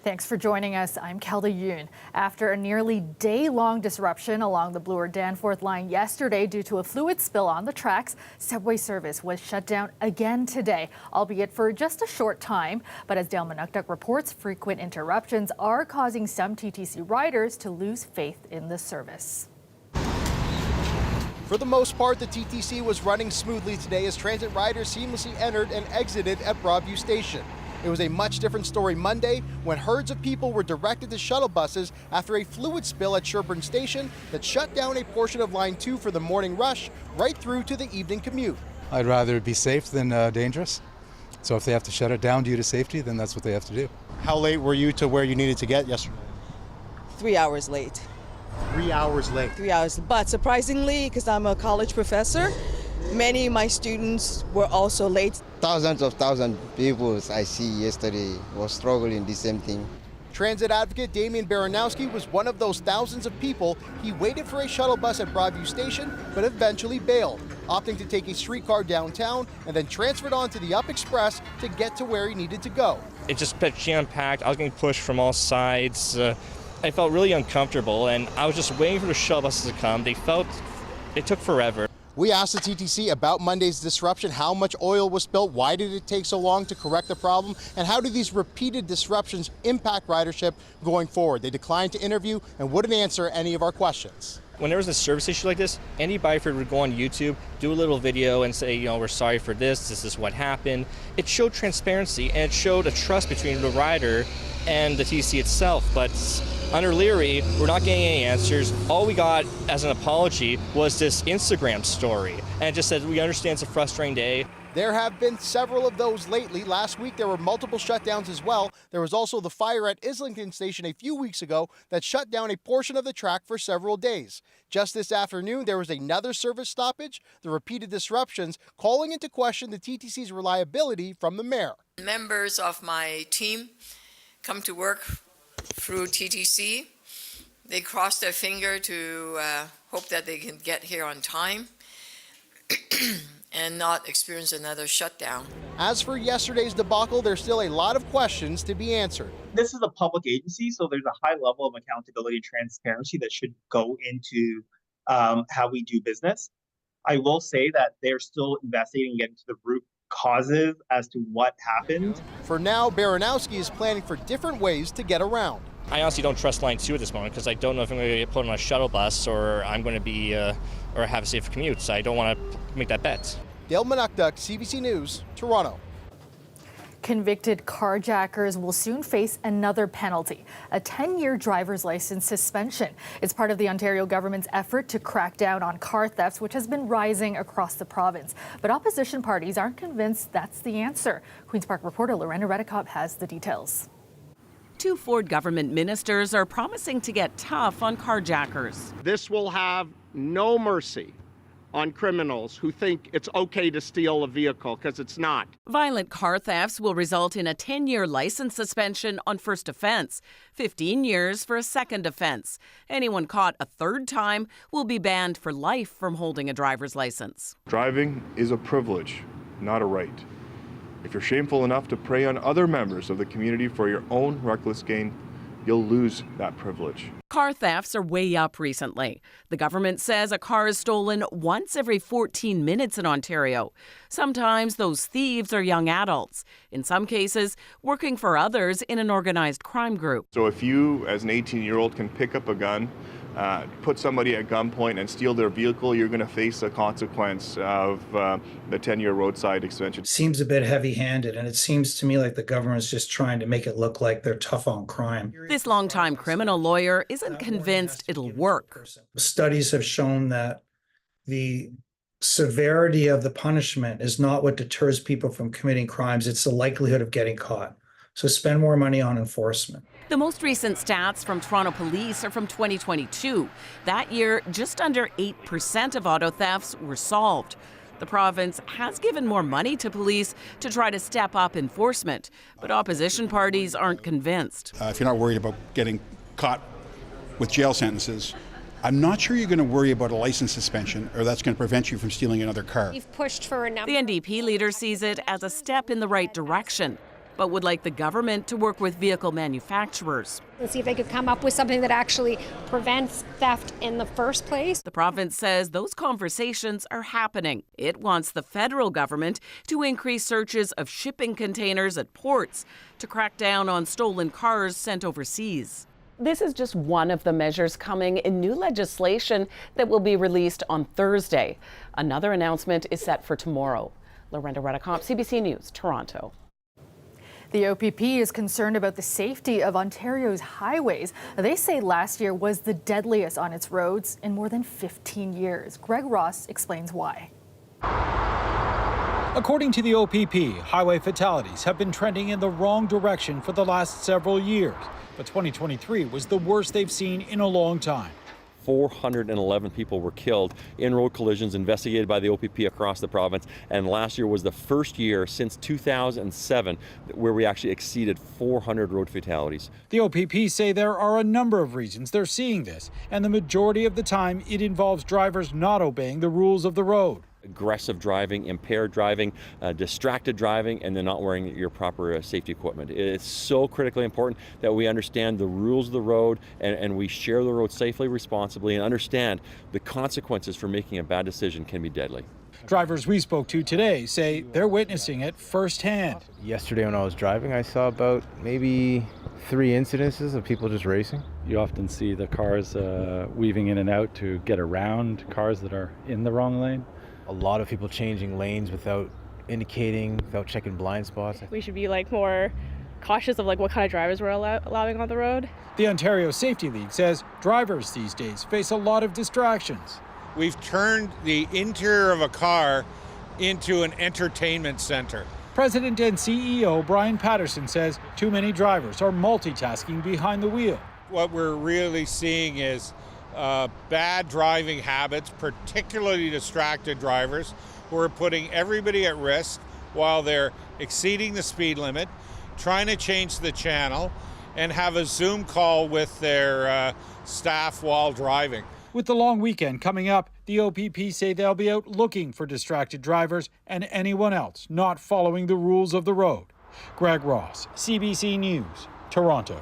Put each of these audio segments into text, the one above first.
Thanks for joining us. I'm Kelda Yoon. After a nearly day-long disruption along the Bloor-Danforth line yesterday due to a fluid spill on the tracks, subway service was shut down again today, albeit for just a short time. But as Dale Manukduk reports, frequent interruptions are causing some TTC riders to lose faith in the service. For the most part, the TTC was running smoothly today as transit riders seamlessly entered and exited at Broadview Station. It was a much different story Monday when herds of people were directed to shuttle buses after a fluid spill at Sherburne Station that shut down a portion of Line 2 for the morning rush right through to the evening commute. I'd rather be safe than dangerous. So if they have to shut it down due to safety, then that's what they have to do. How late were you to where you needed to get yesterday? 3 hours late. 3 hours late. 3 hours. But surprisingly, because I'm a college professor, many of my students were also late. Thousands of people I see yesterday was struggling the same thing. Transit advocate Damian Baranowski was one of those thousands of people. He waited for a shuttle bus at Broadview Station, but eventually bailed, opting to take a streetcar downtown and then transferred on to the Up Express to get to where he needed to go. It just jam-packed. I was getting pushed from all sides. I felt really uncomfortable, and I was just waiting for the shuttle buses to come. It took forever. We asked the TTC about Monday's disruption, how much oil was spilled, why did it take so long to correct the problem, and how do these repeated disruptions impact ridership going forward. They declined to interview and wouldn't answer any of our questions. When there was a service issue like this, Andy Byford would go on YouTube, do a little video and say, we're sorry for this is what happened. It showed transparency and it showed a trust between the rider and the TTC itself. But under Leary, we're not getting any answers. All we got as an apology was this Instagram story. And it just said, we understand it's a frustrating day. There have been several of those lately. Last week, there were multiple shutdowns as well. There was also the fire at Islington Station a few weeks ago that shut down a portion of the track for several days. Just this afternoon, there was another service stoppage, the repeated disruptions calling into question the TTC's reliability from the mayor. Members of my team come to work through TTC. They cross their finger to hope that they can get here on time and not experience another shutdown. As for yesterday's debacle, there's still a lot of questions to be answered. This is a public agency, so there's a high level of accountability and transparency that should go into how we do business. I will say that they're still investigating and getting to the root causes as to what happened. For now, Baranowski is planning for different ways to get around. I honestly don't trust Line 2 at this moment because I don't know if I'm going to get put on a shuttle bus or I'm going to be or have a safe commute. So I don't want to make that bet. Dale Manukduk, CBC News, Toronto. Convicted carjackers will soon face another penalty, a 10-year driver's license suspension. It's part of the Ontario government's effort to crack down on car thefts, which has been rising across the province. But opposition parties aren't convinced that's the answer. Queen's Park reporter Lorena Redekop has the details. Two Ford government ministers are promising to get tough on carjackers. This will have no mercy on criminals who think it's okay to steal a vehicle, because it's not. Violent car thefts will result in a 10-year license suspension on first offense, 15 years for a second offense. Anyone caught a third time will be banned for life from holding a driver's license. Driving is a privilege, not a right. If you're shameful enough to prey on other members of the community for your own reckless gain, you'll lose that privilege. Car thefts are way up recently. The government says a car is stolen once every 14 minutes in Ontario. Sometimes those thieves are young adults, in some cases working for others in an organized crime group. So if you, as an 18-year-old, can pick up a gun, put somebody at gunpoint and steal their vehicle, you're going to face the consequence of the 10-year roadside extension. Seems a bit heavy-handed, and it seems to me like the government's just trying to make it look like they're tough on crime. This longtime criminal lawyer isn't convinced it'll work. Studies have shown that the severity of the punishment is not what deters people from committing crimes, it's the likelihood of getting caught. So spend more money on enforcement. The most recent stats from Toronto Police are from 2022. That year, just under 8% of auto thefts were solved. The province has given more money to police to try to step up enforcement, but opposition parties aren't convinced. If you're not worried about getting caught with jail sentences, I'm not sure you're going to worry about a license suspension or that's going to prevent you from stealing another car. We've pushed for a number. The NDP leader sees it as a step in the right direction. but would like the government to work with vehicle manufacturers. And see if they could come up with something that actually prevents theft in the first place. The province says those conversations are happening. It wants the federal government to increase searches of shipping containers at ports to crack down on stolen cars sent overseas. This is just one of the measures coming in new legislation that will be released on Thursday. Another announcement is set for tomorrow. Lorenda Redicomp, CBC News, Toronto. The OPP is concerned about the safety of Ontario's highways. They say last year was the deadliest on its roads in more than 15 years. Greg Ross explains why. According to the OPP, highway fatalities have been trending in the wrong direction for the last several years. But 2023 was the worst they've seen in a long time. 411 people were killed in road collisions investigated by the OPP across the province, and last year was the first year since 2007 where we actually exceeded 400 road fatalities. The OPP say there are a number of reasons they're seeing this, and the majority of the time it involves drivers not obeying the rules of the road. Aggressive driving, impaired driving, distracted driving, and then not wearing your proper safety equipment. It's so critically important that we understand the rules of the road and we share the road safely, responsibly, and understand the consequences for making a bad decision can be deadly. Drivers we spoke to today say they're witnessing it firsthand. Yesterday when I was driving, I saw about maybe 3 incidences of people just racing. You often see the cars weaving in and out to get around cars that are in the wrong lane. A lot of people changing lanes without indicating, without checking blind spots. We should be more cautious of what kind of drivers we're allowing on the road. The Ontario Safety League says drivers these days face a lot of distractions. We've turned the interior of a car into an entertainment center. President and CEO Brian Patterson says too many drivers are multitasking behind the wheel. What we're really seeing is bad driving habits, particularly distracted drivers, who are putting everybody at risk while they're exceeding the speed limit, trying to change the channel, and have a Zoom call with their staff while driving. With the long weekend coming up, the OPP say they'll be out looking for distracted drivers and anyone else not following the rules of the road. Greg Ross, CBC News, Toronto.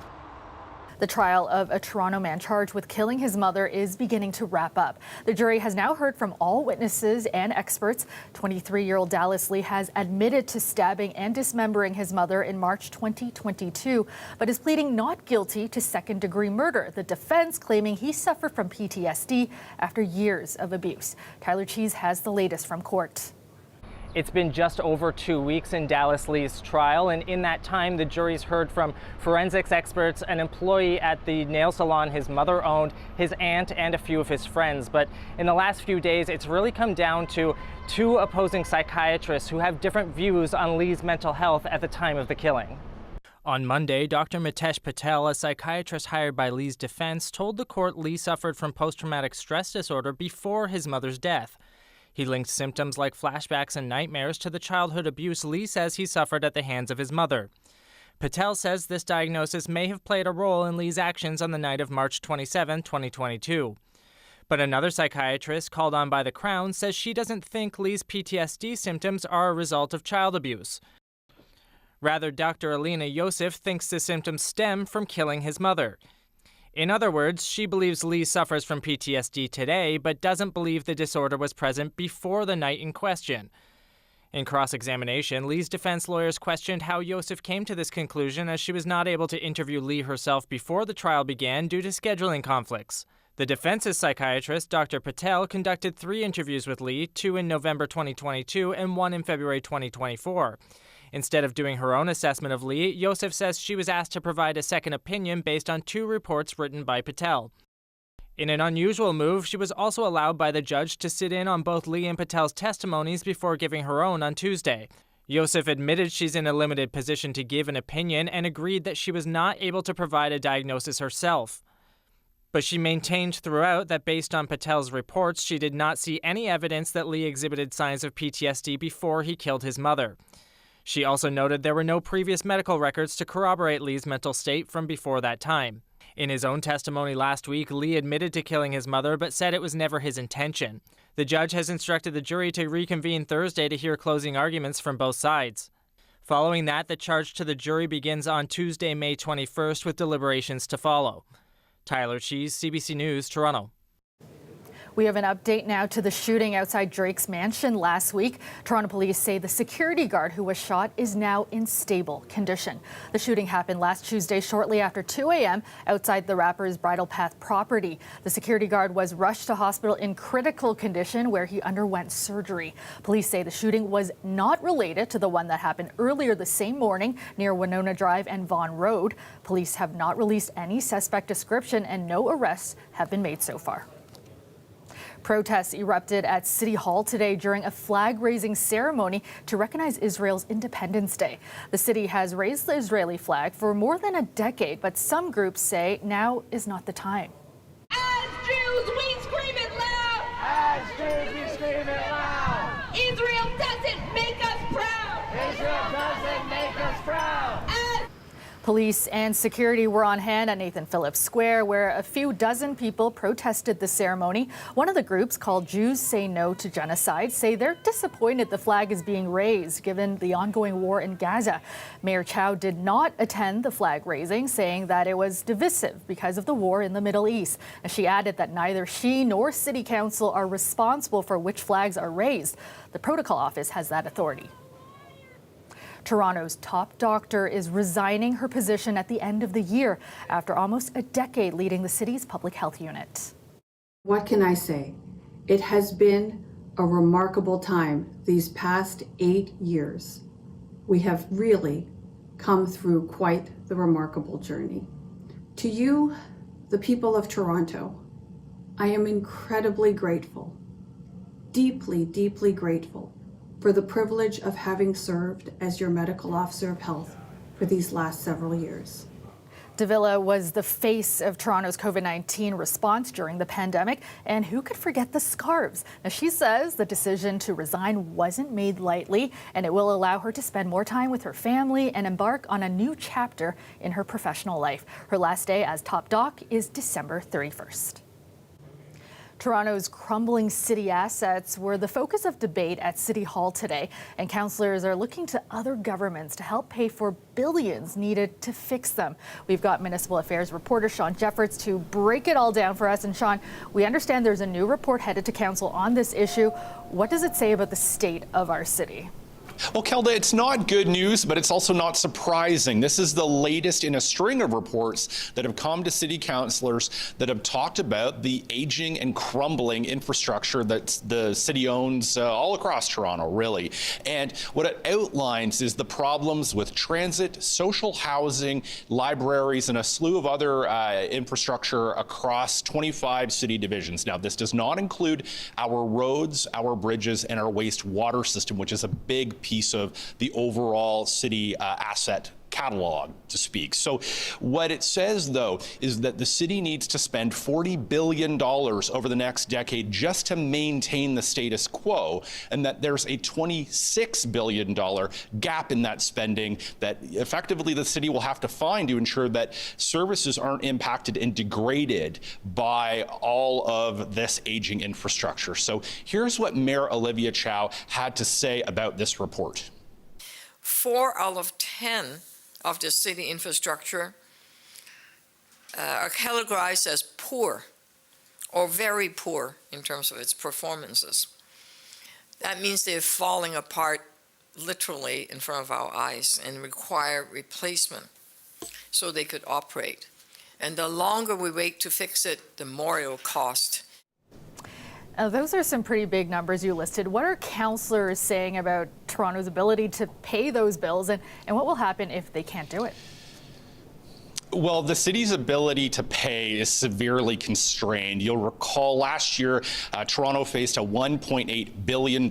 The trial of a Toronto man charged with killing his mother is beginning to wrap up. The jury has now heard from all witnesses and experts. 23-year-old Dallas Lee has admitted to stabbing and dismembering his mother in March 2022, but is pleading not guilty to second-degree murder, the defense claiming he suffered from PTSD after years of abuse. Tyler Cheese has the latest from court. It's been just over 2 weeks in Dallas Lee's trial, and in that time, the jury's heard from forensics experts, an employee at the nail salon his mother owned, his aunt, and a few of his friends. But in the last few days, it's really come down to 2 opposing psychiatrists who have different views on Lee's mental health at the time of the killing. On Monday, Dr. Mitesh Patel, a psychiatrist hired by Lee's defense, told the court Lee suffered from post-traumatic stress disorder before his mother's death. He linked symptoms like flashbacks and nightmares to the childhood abuse Lee says he suffered at the hands of his mother. Patel says this diagnosis may have played a role in Lee's actions on the night of March 27, 2022. But another psychiatrist, called on by the Crown, says she doesn't think Lee's PTSD symptoms are a result of child abuse. Rather, Dr. Alina Yosef thinks the symptoms stem from killing his mother. In other words, she believes Lee suffers from PTSD today, but doesn't believe the disorder was present before the night in question. In cross-examination, Lee's defense lawyers questioned how Yosef came to this conclusion, as she was not able to interview Lee herself before the trial began due to scheduling conflicts. The defense's psychiatrist, Dr. Patel, conducted 3 interviews with Lee, 2 in November 2022 and 1 in February 2024. Instead of doing her own assessment of Lee, Yosef says she was asked to provide a second opinion based on 2 reports written by Patel. In an unusual move, she was also allowed by the judge to sit in on both Lee and Patel's testimonies before giving her own on Tuesday. Yosef admitted she's in a limited position to give an opinion and agreed that she was not able to provide a diagnosis herself. But she maintained throughout that based on Patel's reports, she did not see any evidence that Lee exhibited signs of PTSD before he killed his mother. She also noted there were no previous medical records to corroborate Lee's mental state from before that time. In his own testimony last week, Lee admitted to killing his mother but said it was never his intention. The judge has instructed the jury to reconvene Thursday to hear closing arguments from both sides. Following that, the charge to the jury begins on Tuesday, May 21st, with deliberations to follow. Tyler Cheese, CBC News, Toronto. We have an update now to the shooting outside Drake's mansion last week. Toronto police say the security guard who was shot is now in stable condition. The shooting happened last Tuesday shortly after 2 a.m. outside the rapper's Bridle Path property. The security guard was rushed to hospital in critical condition where he underwent surgery. Police say the shooting was not related to the one that happened earlier the same morning near Winona Drive and Vaughan Road. Police have not released any suspect description and no arrests have been made so far. Protests erupted at City Hall today during a flag-raising ceremony to recognize Israel's Independence Day. The city has raised the Israeli flag for more than a decade, but some groups say now is not the time. As Jews, we scream it loud! As Jews, we scream it loud! Israel doesn't make us proud! Israel doesn't make us proud! Police and security were on hand at Nathan Phillips Square, where a few dozen people protested the ceremony. One of the groups, called Jews Say No to Genocide, say they're disappointed the flag is being raised given the ongoing war in Gaza. Mayor Chow did not attend the flag raising, saying that it was divisive because of the war in the Middle East. And she added that neither she nor City Council are responsible for which flags are raised. The protocol office has that authority. Toronto's top doctor is resigning her position at the end of the year after almost a decade leading the city's public health unit. What can I say? It has been a remarkable time these past 8 years. We have really come through quite the remarkable journey. To you, the people of Toronto, I am incredibly grateful, deeply, deeply grateful for the privilege of having served as your medical officer of health for these last several years. Davila was the face of Toronto's COVID-19 response during the pandemic, and who could forget the scarves? Now, she says the decision to resign wasn't made lightly, and it will allow her to spend more time with her family and embark on a new chapter in her professional life. Her last day as top doc is December 31st. Toronto's crumbling city assets were the focus of debate at City Hall today, and councillors are looking to other governments to help pay for billions needed to fix them. We've got Municipal Affairs reporter Sean Jeffords to break it all down for us. And Sean, we understand there's a new report headed to council on this issue. What does it say about the state of our city? Well, Kelda, it's not good news, but it's also not surprising. This is the latest in a string of reports that have come to city councillors that have talked about the aging and crumbling infrastructure that the city owns all across Toronto, really. And what it outlines is the problems with transit, social housing, libraries, and a slew of other infrastructure across 25 city divisions. Now, this does not include our roads, our bridges, and our wastewater system, which is a big piece of the overall city asset catalog, to speak. So what it says, though, is that the city needs to spend $40 billion over the next decade just to maintain the status quo, and that there's a $26 billion gap in that spending that effectively the city will have to find to ensure that services aren't impacted and degraded by all of this aging infrastructure. So here's what Mayor Olivia Chow had to say about this report. 4 out of 10 of the city infrastructure are categorized as poor or very poor in terms of its performances. That means they're falling apart literally in front of our eyes and require replacement so they could operate. And the longer we wait to fix it, the more it will cost. Those are some pretty big numbers you listed. What are councillors saying about Toronto's ability to pay those bills, and what will happen if they can't do it? Well, the city's ability to pay is severely constrained. You'll recall last year, Toronto faced a $1.8 billion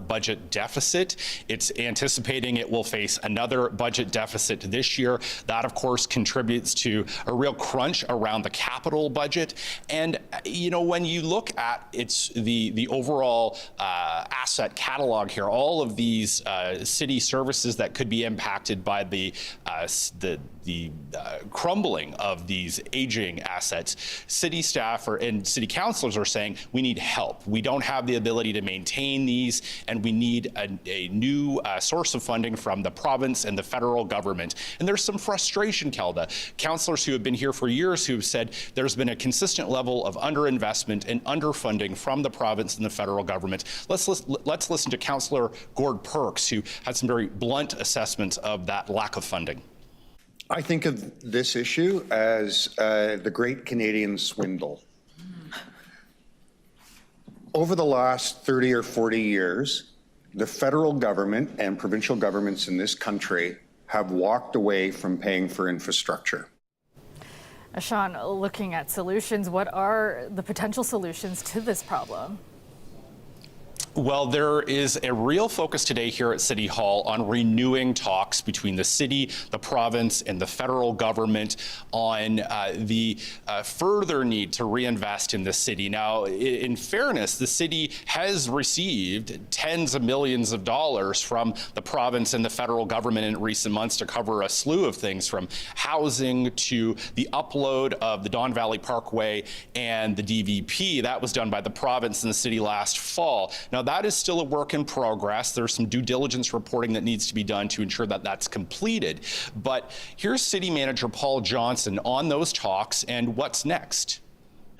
budget deficit. It's anticipating it will face another budget deficit this year. That, of course, contributes to a real crunch around the capital budget. And, you know, when you look at the overall asset catalog here, all of these city services that could be impacted by the crumbling crumbling of these aging assets, city staff and city councilors are saying we need help. We don't have the ability to maintain these, and we need a new source of funding from the province and the federal government. And there's some frustration, Kelda. Councillors who have been here for years who have said there's been a consistent level of underinvestment and underfunding from the province and the federal government. Let's listen to Councillor Gord Perks, who had some very blunt assessments of that lack of funding. I think of this issue as the Great Canadian Swindle. Over the last 30 or 40 years, the federal government and provincial governments in this country have walked away from paying for infrastructure. Sean, looking at solutions, what are the potential solutions to this problem? Well, there is a real focus today here at City Hall on renewing talks between the city, the province, and the federal government on the further need to reinvest in the city. Now, in fairness, the city has received tens of millions of dollars from the province and the federal government in recent months to cover a slew of things, from housing to the upload of the Don Valley Parkway and the DVP. That was done by the province and the city last fall. Now, that is still a work in progress. There's some due diligence reporting that needs to be done to ensure that that's completed. But here's City Manager Paul Johnson on those talks and what's next.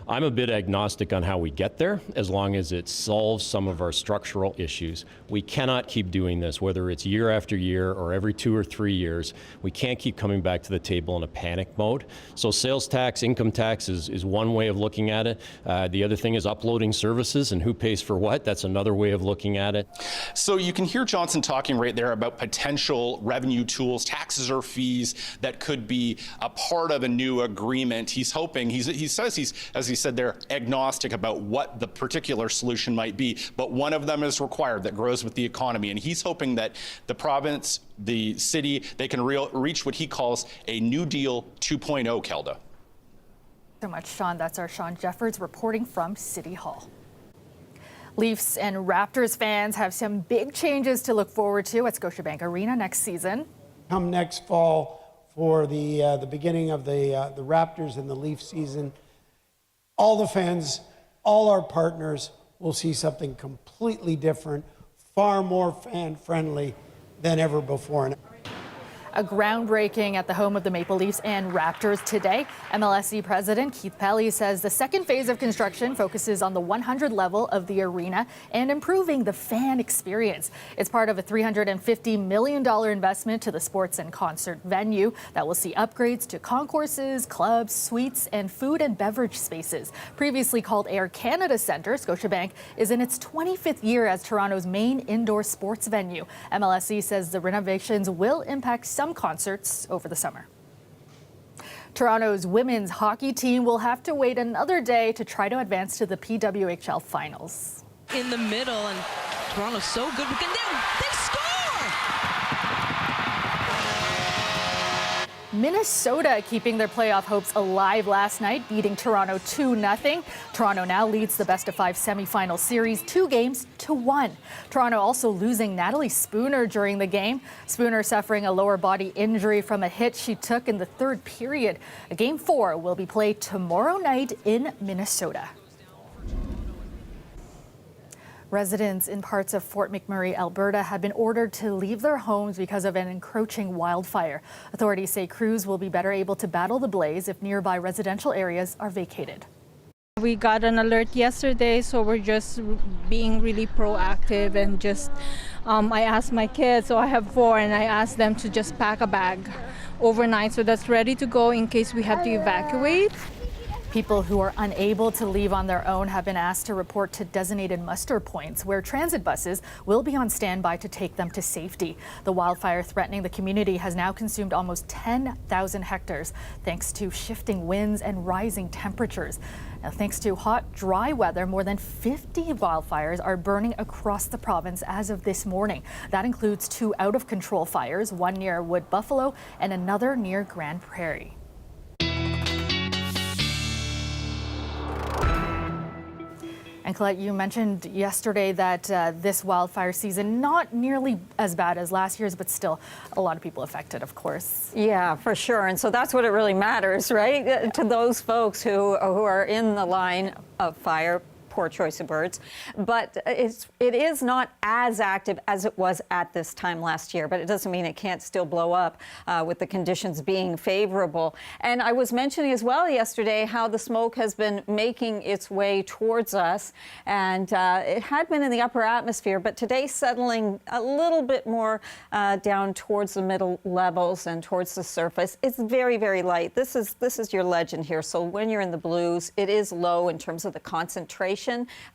I'm a bit agnostic on how we get there, as long as it solves some of our structural issues. We cannot keep doing this, whether it's year after year or every 2 or 3 years. We can't keep coming back to the table in a panic mode. So sales tax, income tax is one way of looking at it. The other thing is uploading services and who pays for what. That's another way of looking at it. So you can hear Johnson talking right there about potential revenue tools, taxes or fees that could be a part of a new agreement. He's hoping, he says he's, as he said, they're agnostic about what the particular solution might be, but one of them is required that grows with the economy. And he's hoping that the province, the city, they can reach what he calls a New Deal 2.0, Kelda. So much, Sean. That's our Sean Jeffords reporting from City Hall. Leafs and Raptors fans have some big changes to look forward to at Scotiabank Arena next season. Come next fall for the beginning of the Raptors and the Leafs season, all the fans, all our partners will see something completely different, far more fan-friendly than ever before. A groundbreaking at the home of the Maple Leafs and Raptors today. MLSE President Keith Pelley says the second phase of construction focuses on the 100 level of the arena and improving the fan experience. It's part of a $350 million investment to the sports and concert venue that will see upgrades to concourses, clubs, suites, and food and beverage spaces. Previously called Air Canada Centre, Scotiabank is in its 25th year as Toronto's main indoor sports venue. MLSE says the renovations will impact some concerts over the summer. Toronto's women's hockey team will have to wait another day to try to advance to the PWHL finals. In the middle, and Toronto's so good, but they score! Minnesota keeping their playoff hopes alive last night, beating Toronto 2-0. Toronto now leads the best-of-5 semifinal series 2-1. Toronto also losing Natalie Spooner during the game. Spooner suffering a lower body injury from a hit she took in the third period. Game 4 will be played tomorrow night in Minnesota. Residents in parts of Fort McMurray, Alberta, have been ordered to leave their homes because of an encroaching wildfire. Authorities say crews will be better able to battle the blaze if nearby residential areas are vacated. We got an alert yesterday, so we're just being really proactive and just, I asked my kids, so I have 4, and I asked them to just pack a bag overnight so that's ready to go in case we have to evacuate. People who are unable to leave on their own have been asked to report to designated muster points where transit buses will be on standby to take them to safety. The wildfire threatening the community has now consumed almost 10,000 hectares thanks to shifting winds and rising temperatures. Now, thanks to hot, dry weather, more than 50 wildfires are burning across the province as of this morning. That includes 2 out-of-control fires, one near Wood Buffalo and another near Grand Prairie. And And Colette, you mentioned yesterday that this wildfire season, not nearly as bad as last year's, but still a lot of people affected, of course. Yeah, for sure. And so that's what it really matters, right? To those folks who are in the line of fire. Poor choice of words, but it is not as active as it was at this time last year, but it doesn't mean it can't still blow up with the conditions being favorable. And I was mentioning as well yesterday how the smoke has been making its way towards us, and it had been in the upper atmosphere, but today settling a little bit more down towards the middle levels and towards the surface. It's very, very light. This is your legend here. So when you're in the blues, it is low in terms of the concentration.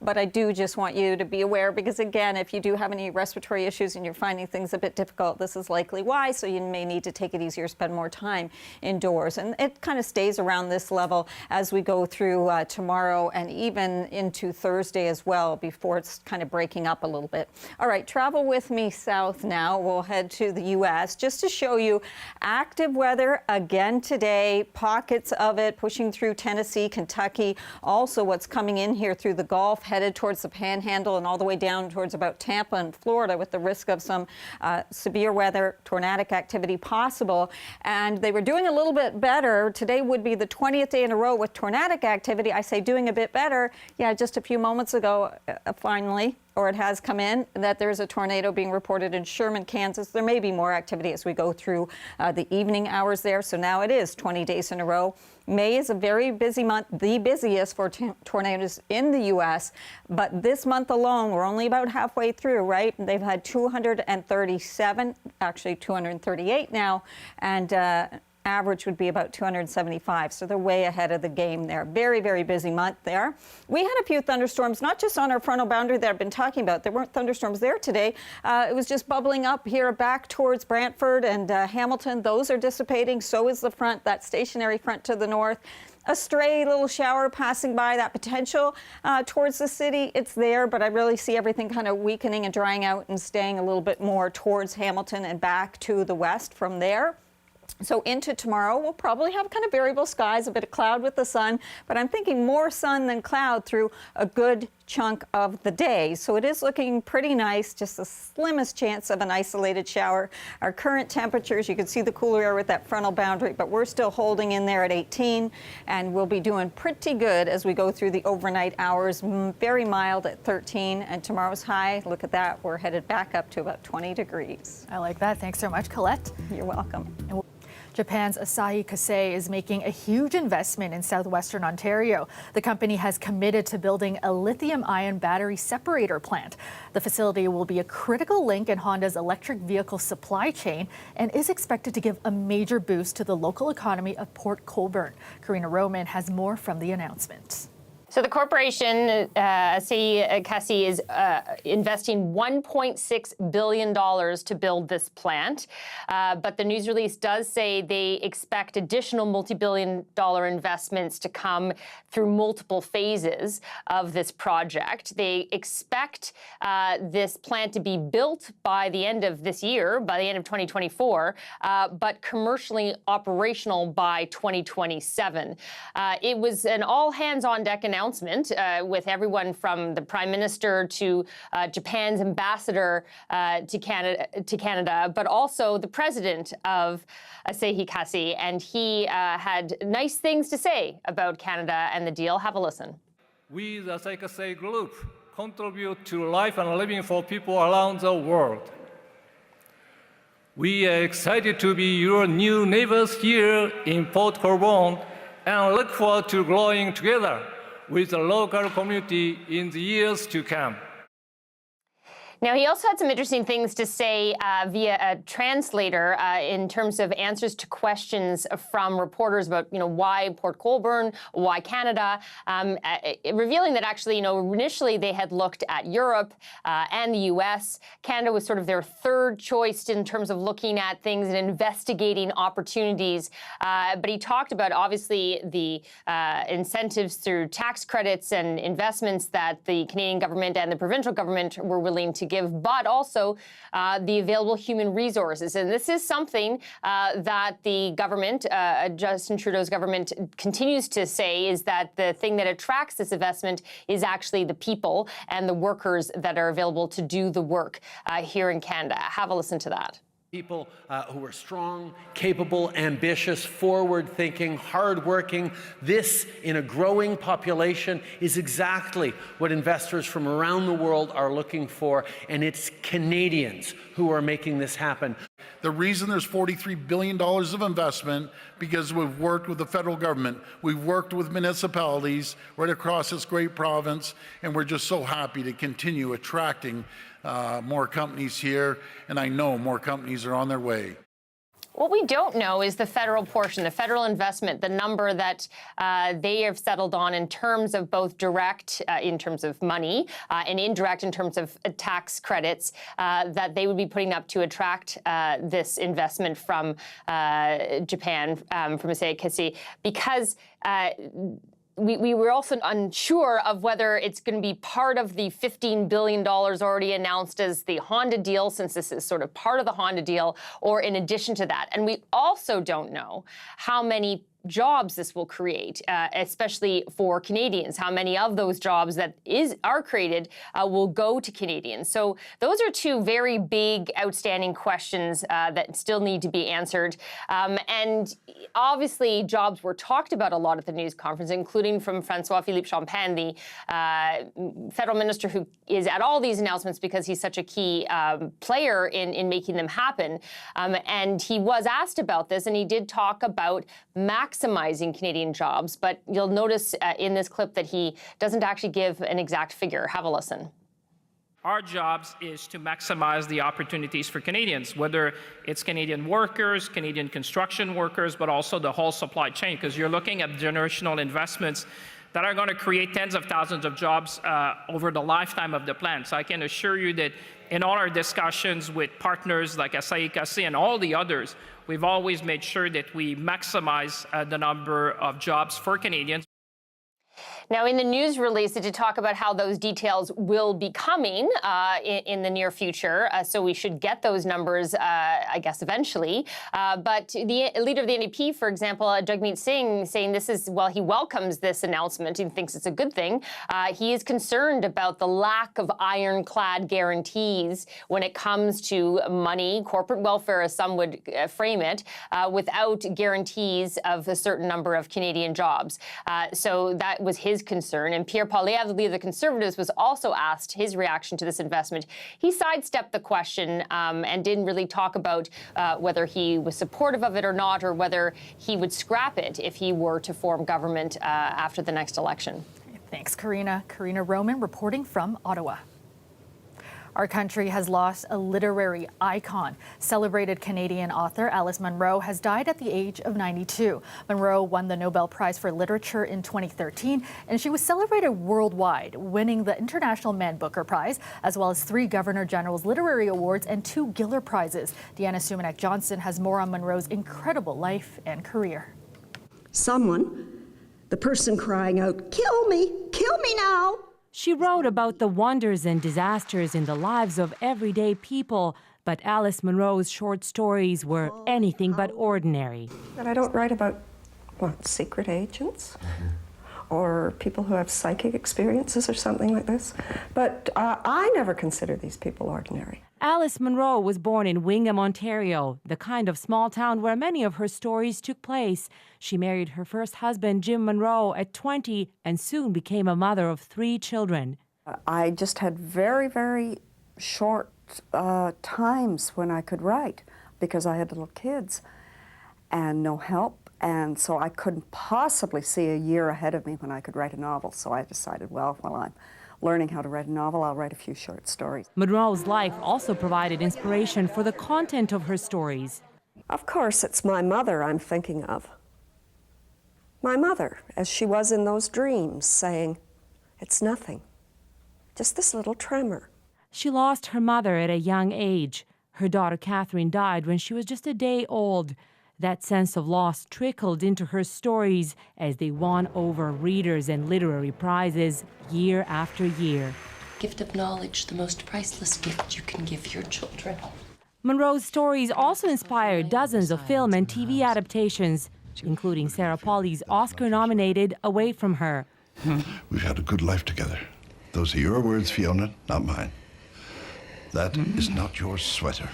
But I do just want you to be aware, because again, if you do have any respiratory issues and you're finding things a bit difficult, this is likely why. So you may need to take it easier, spend more time indoors. And it kind of stays around this level as we go through tomorrow and even into Thursday as well, before it's kind of breaking up a little bit. All right, travel with me south now. We'll head to the U.S. just to show you active weather again today, pockets of it pushing through Tennessee, Kentucky, also what's coming in here through the Gulf, headed towards the Panhandle and all the way down towards about Tampa and Florida, with the risk of some severe weather, tornadic activity possible. And they were doing a little bit better. Today would be the 20th day in a row with tornadic activity. I say doing a bit better. Yeah, just a few moments ago, finally, or it has come in, that there's a tornado being reported in Sherman, Kansas. There may be more activity as we go through the evening hours there. So now it is 20 days in a row. May is a very busy month, the busiest for tornadoes in the U.S. But this month alone, we're only about halfway through, right? They've had 237, actually 238 now, and average would be about 275. So they're way ahead of the game there. Very, very busy month there. We had a few thunderstorms, not just on our frontal boundary that I've been talking about. There weren't thunderstorms there today. It was just bubbling up here back towards Brantford and Hamilton. Those are dissipating. So is the front, that stationary front to the north. A stray little shower passing by, that potential towards the city. It's there, but I really see everything kind of weakening and drying out and staying a little bit more towards Hamilton and back to the west from there. So into tomorrow, we'll probably have kind of variable skies, a bit of cloud with the sun, but I'm thinking more sun than cloud through a good chunk of the day. So it is looking pretty nice, just the slimmest chance of an isolated shower. Our current temperatures, you can see the cooler air with that frontal boundary, but we're still holding in there at 18, and we'll be doing pretty good as we go through the overnight hours. Very mild at 13, and tomorrow's high, look at that, we're headed back up to about 20 degrees. I like that. Thanks so much, Colette. You're welcome. Japan's Asahi Kasei is making a huge investment in southwestern Ontario. The company has committed to building a lithium-ion battery separator plant. The facility will be a critical link in Honda's electric vehicle supply chain and is expected to give a major boost to the local economy of Port Colborne. Karina Roman has more from the announcement. So the corporation, Asahi Kasei, is investing $1.6 billion to build this plant. But the news release does say they expect additional multi-billion-dollar investments to come through multiple phases of this project. They expect this plant to be built by the end of this year, by the end of 2024, but commercially operational by 2027. It was an all-hands-on-deck announcement with everyone from the Prime Minister to Japan's ambassador to Canada, but also the president of Asahi Kasei, and he had nice things to say about Canada and the deal. Have a listen. We, the Asahi Kasei Group, contribute to life and living for people around the world. We are excited to be your new neighbors here in Port Colborne and look forward to growing together with the local community in the years to come. Now, he also had some interesting things to say via a translator in terms of answers to questions from reporters about, why Port Colborne, why Canada, revealing that actually, initially they had looked at Europe and the U.S. Canada was sort of their third choice in terms of looking at things and investigating opportunities. But he talked about, obviously, the incentives through tax credits and investments that the Canadian government and the provincial government were willing to give, but also the available human resources. And this is something that the government, Justin Trudeau's government, continues to say, is that the thing that attracts this investment is actually the people and the workers that are available to do the work here in Canada. Have a listen to that. People who are strong, capable, ambitious, forward-thinking, hard-working. This, in a growing population, is exactly what investors from around the world are looking for, and it's Canadians who are making this happen. The reason there's $43 billion of investment, because we've worked with the federal government, we've worked with municipalities right across this great province, and we're just so happy to continue attracting more companies here, and I know more companies are on their way. What we don't know is the federal portion, the federal investment, the number that they have settled on in terms of both direct, in terms of money, and indirect in terms of tax credits that they would be putting up to attract this investment from Japan, from Masaya Kasi, because we were also unsure of whether it's going to be part of the $15 billion already announced as the Honda deal, since this is sort of part of the Honda deal, or in addition to that. And we also don't know how many jobs this will create, especially for Canadians. How many of those jobs that are created will go to Canadians? So those are two very big, outstanding questions that still need to be answered. And obviously, jobs were talked about a lot at the news conference, including from François-Philippe Champagne, the federal minister who is at all these announcements because he's such a key player in making them happen. And he was asked about this, and he did talk about maximizing Canadian jobs, but you'll notice in this clip that he doesn't actually give an exact figure. Have a listen. Our jobs is to maximize the opportunities for Canadians, whether it's Canadian workers, Canadian construction workers, but also the whole supply chain, because you're looking at generational investments that are going to create tens of thousands of jobs over the lifetime of the plan. So I can assure you that in all our discussions with partners like Asahi Kasei and all the others, we've always made sure that we maximize the number of jobs for Canadians. Now, in the news release, they did talk about how those details will be coming in the near future. So we should get those numbers, I guess, eventually. But the leader of the NDP, for example, Jagmeet Singh, saying this is, well, he welcomes this announcement. He thinks it's a good thing. He is concerned about the lack of ironclad guarantees when it comes to money, corporate welfare, as some would frame it, without guarantees of a certain number of Canadian jobs. So that was his concern. And Pierre Poilievre, the leader of the Conservatives, was also asked his reaction to this investment. He sidestepped the question and didn't really talk about whether he was supportive of it or not, or whether he would scrap it if he were to form government after the next election. Thanks, Karina. Karina Roman reporting from Ottawa. Our country has lost a literary icon. Celebrated Canadian author Alice Monroe has died at the age of 92. Monroe won the Nobel Prize for Literature in 2013, and she was celebrated worldwide, winning the International Man Booker Prize, as well as 3 Governor General's Literary Awards and 2 Giller Prizes. Deanna Sumanek-Johnson has more on Monroe's incredible life and career. Someone, the person crying out, kill me now." She wrote about the wonders and disasters in the lives of everyday people, but Alice Monroe's short stories were anything but ordinary. And I don't write about, secret agents or people who have psychic experiences or something like this, but I never consider these people ordinary. Alice Monroe was born in Wingham, Ontario, the kind of small town where many of her stories took place. She married her first husband, Jim Monroe, at 20 and soon became a mother of 3 children. I just had very, very short times when I could write because I had little kids and no help. And so I couldn't possibly see a year ahead of me when I could write a novel. So I decided, well, while I'm learning how to write a novel, I'll write a few short stories. Monroe's life also provided inspiration for the content of her stories. Of course, it's my mother I'm thinking of. My mother, as she was in those dreams, saying, "It's nothing, just this little tremor." She lost her mother at a young age. Her daughter Catherine died when she was just a day old. That sense of loss trickled into her stories as they won over readers and literary prizes year after year. Gift of knowledge, the most priceless gift you can give your children. Monroe's stories also inspired dozens of film and TV adaptations, including Sarah Polley's Oscar-nominated Away From Her. We've had a good life together. Those are your words, Fiona, not mine. That is not your sweater.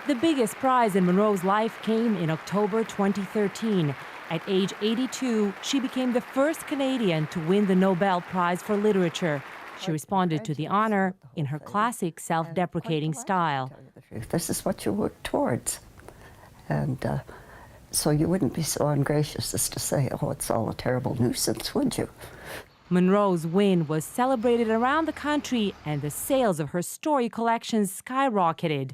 The biggest prize in Monroe's life came in October 2013. At age 82, she became the first Canadian to win the Nobel Prize for Literature. She responded to the honor in her classic self-deprecating style. This is what you work towards. And so you wouldn't be so ungracious as to say, oh, it's all a terrible nuisance, would you? Monroe's win was celebrated around the country, and the sales of her story collections skyrocketed.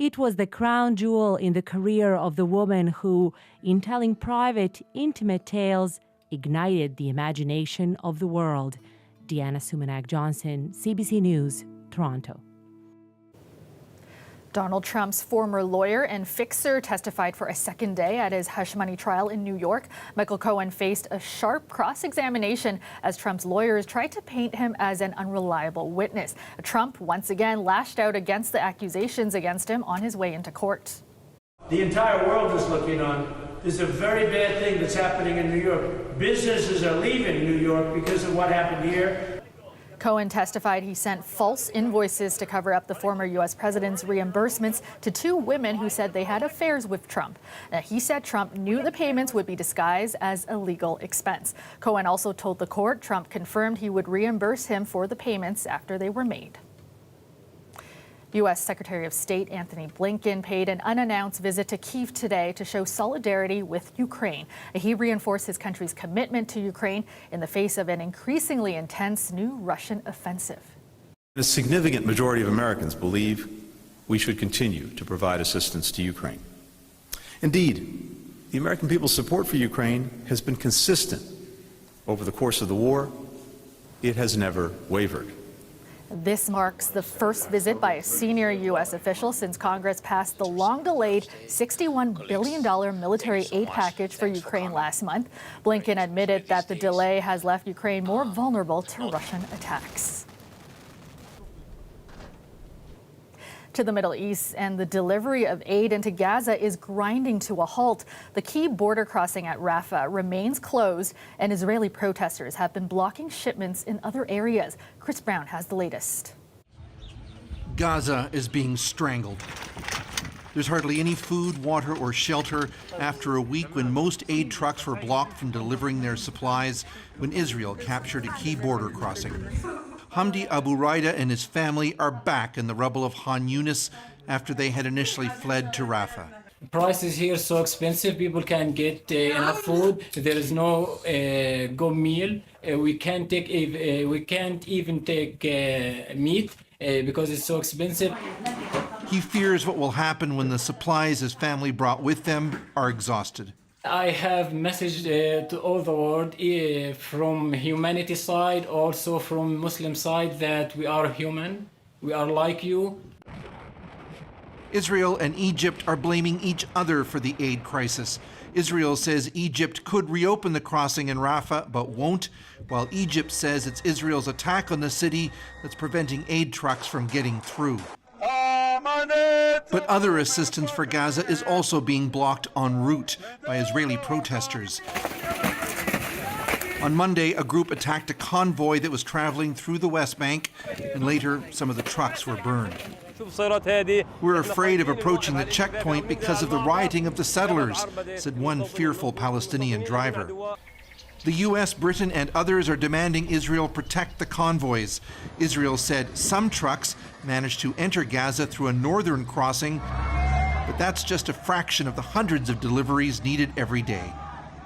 It was the crown jewel in the career of the woman who, in telling private, intimate tales, ignited the imagination of the world. Deanna Sumanak-Johnson, CBC News, Toronto. Donald Trump's former lawyer and fixer testified for a second day at his hush money trial in New York. Michael Cohen faced a sharp cross-examination as Trump's lawyers tried to paint him as an unreliable witness. Trump once again lashed out against the accusations against him on his way into court. The entire world is looking on. There's a very bad thing that's happening in New York. Businesses are leaving New York because of what happened here. Cohen testified he sent false invoices to cover up the former U.S. president's reimbursements to two women who said they had affairs with Trump. Now, he said Trump knew the payments would be disguised as a legal expense. Cohen also told the court Trump confirmed he would reimburse him for the payments after they were made. U.S. Secretary of State Antony Blinkin paid an unannounced visit to Kyiv today to show solidarity with Ukraine. He reinforced his country's commitment to Ukraine in the face of an increasingly intense new Russian offensive. A significant majority of Americans believe we should continue to provide assistance to Ukraine. Indeed, the American people's support for Ukraine has been consistent over the course of the war. It has never wavered. This marks the first visit by a senior U.S. official since Congress passed the long-delayed $61 billion military aid package for Ukraine last month. Blinken admitted that the delay has left Ukraine more vulnerable to Russian attacks. To the Middle East, and the delivery of aid into Gaza is grinding to a halt. The key border crossing at Rafah remains closed, and Israeli protesters have been blocking shipments in other areas. Chris Brown has the latest. Gaza is being strangled. There's hardly any food, water, or shelter after a week when most aid trucks were blocked from delivering their supplies when Israel captured a key border crossing. Hamdi Abu Raida and his family are back in the rubble of Han Yunis after they had initially fled to Rafah. Prices here so expensive, people can't get enough food. There is no good meal. We can't even take meat because it's so expensive. He fears what will happen when the supplies his family brought with them are exhausted. I have message to all the world from humanity side, also from Muslim side, that we are human, we are like you. Israel and Egypt are blaming each other for the aid crisis. Israel says Egypt could reopen the crossing in Rafah, but won't, while Egypt says it's Israel's attack on the city that's preventing aid trucks from getting through. But other assistance for Gaza is also being blocked en route by Israeli protesters. On Monday, a group attacked a convoy that was traveling through the West Bank, and later some of the trucks were burned. We're afraid of approaching the checkpoint because of the rioting of the settlers, said one fearful Palestinian driver. The U.S., Britain, and others are demanding Israel protect the convoys. Israel said some trucks managed to enter Gaza through a northern crossing, but that's just a fraction of the hundreds of deliveries needed every day.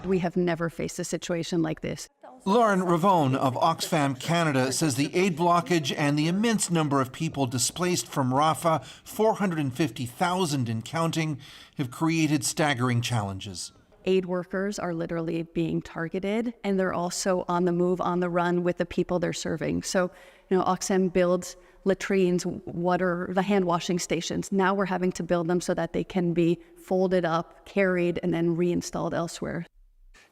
We have never faced a situation like this. Lauren Ravone of Oxfam Canada says the aid blockage and the immense number of people displaced from Rafah, 450,000 and counting, have created staggering challenges. Aid workers are literally being targeted, and they're also on the move, on the run with the people they're serving. So, Oxfam builds latrines, the hand washing stations. Now we're having to build them so that they can be folded up, carried, and then reinstalled elsewhere.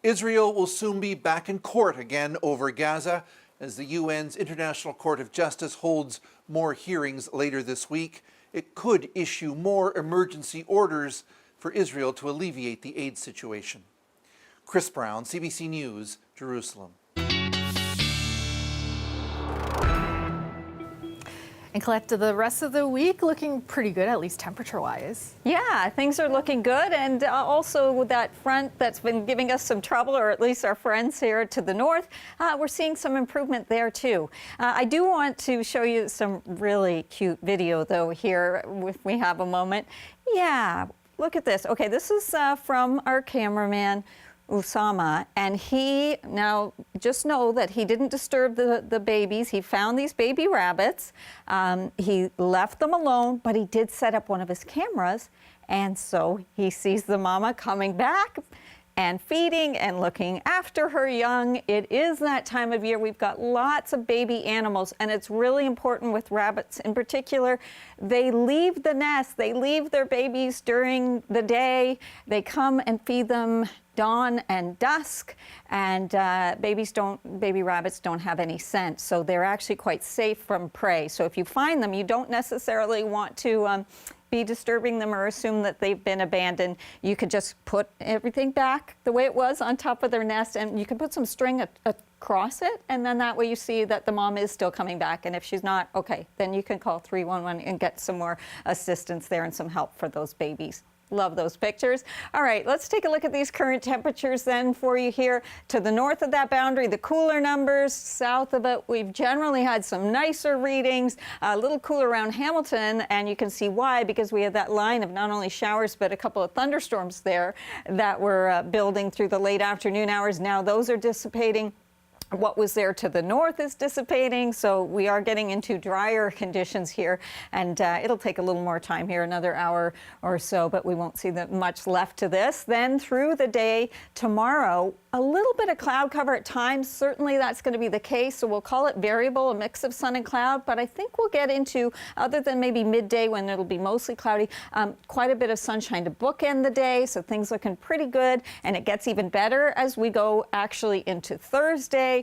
Israel will soon be back in court again over Gaza As the UN's International Court of Justice holds more hearings later this week, it could issue more emergency orders for Israel to alleviate the aid situation. Chris Brown, CBC News, Jerusalem. And Colette, the rest of the week looking pretty good, at least temperature-wise. Yeah, things are looking good. And also with that front that's been giving us some trouble, or at least our friends here to the north, we're seeing some improvement there too. I do want to show you some really cute video though here, if we have a moment. Yeah, look at this. Okay, this is from our cameraman, Usama, and he, now just know that he didn't disturb the babies. He found these baby rabbits. He left them alone, but he did set up one of his cameras, and so he sees the mama coming back and feeding and looking after her young. It is that time of year. We've got lots of baby animals, and it's really important with rabbits in particular. They leave the nest. They leave their babies during the day. They come and feed them dawn and dusk, and baby rabbits don't have any scent, so they're actually quite safe from prey. So if you find them, you don't necessarily want to be disturbing them or assume that they've been abandoned. You could just put everything back the way it was on top of their nest, and you can put some string across it, and then that way you see that the mom is still coming back. And if she's not, okay, then you can call 311 and get some more assistance there and some help for those babies. Love those pictures. All right, let's take a look at these current temperatures then for you here. To the north of that boundary, the cooler numbers. South of it, we've generally had some nicer readings, a little cooler around Hamilton, and you can see why, because we have that line of not only showers, but a couple of thunderstorms there that were building through the late afternoon hours. Now those are dissipating. What was there to the north is dissipating, so we are getting into drier conditions here, and it'll take a little more time here, another hour or so, but we won't see much left to this. Then through the day tomorrow, a little bit of cloud cover at times. Certainly that's going to be the case, so we'll call it variable, a mix of sun and cloud, but I think we'll get into, other than maybe midday when it'll be mostly cloudy, quite a bit of sunshine to bookend the day, so things looking pretty good, and it gets even better as we go actually into Thursday.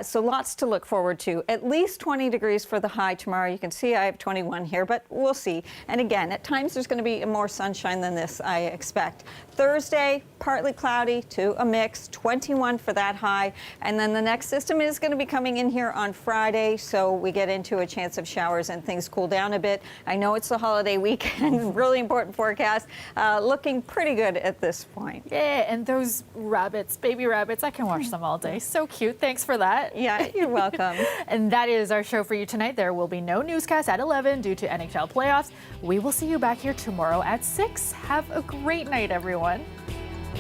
So lots to look forward to. At least 20 degrees for the high tomorrow. You can see I have 21 here, but we'll see. And again, at times there's going to be more sunshine than this, I expect. Thursday, partly cloudy to a mix, 21 for that high. And then the next system is going to be coming in here on Friday, so we get into a chance of showers and things cool down a bit. I know it's the holiday weekend, really important forecast. Looking pretty good at this point. Yeah, and those rabbits, baby rabbits, I can watch them all day. So cute. Thanks for that. Yeah, you're welcome. And that is our show for you tonight. There will be no newscast at 11 due to NHL playoffs. We will see you back here tomorrow at 6. Have a great night, everyone.